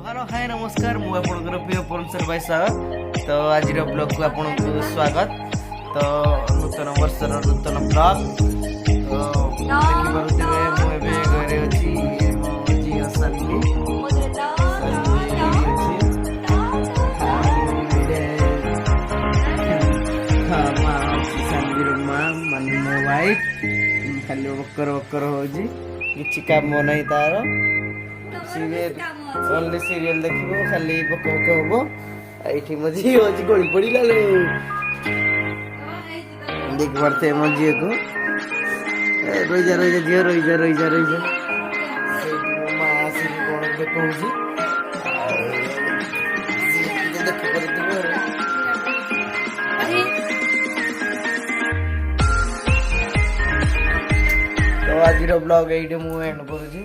Hello hi नमस्कार मुझे आपंकर प्रिय पवन भाई साहब तो आज ब्लॉग को आपको स्वागत तो नूतन वर्ष नूतन ब्लॉग तो देखिपे मुझे घरे अच्छी झील साली मानी मो वाइफ खाली बकर बकर हो किसी काम नहीं तार ओनली सीरियल देखो खाली बक बक हम ये मो झी अच्छी गड़ी पड़ा लो देख पारे मो झी को रही जा झील रही जा मो माँ आसिक कौन देखा देखिए तो आज ब्लॉग ये मुझे एंड करुँच।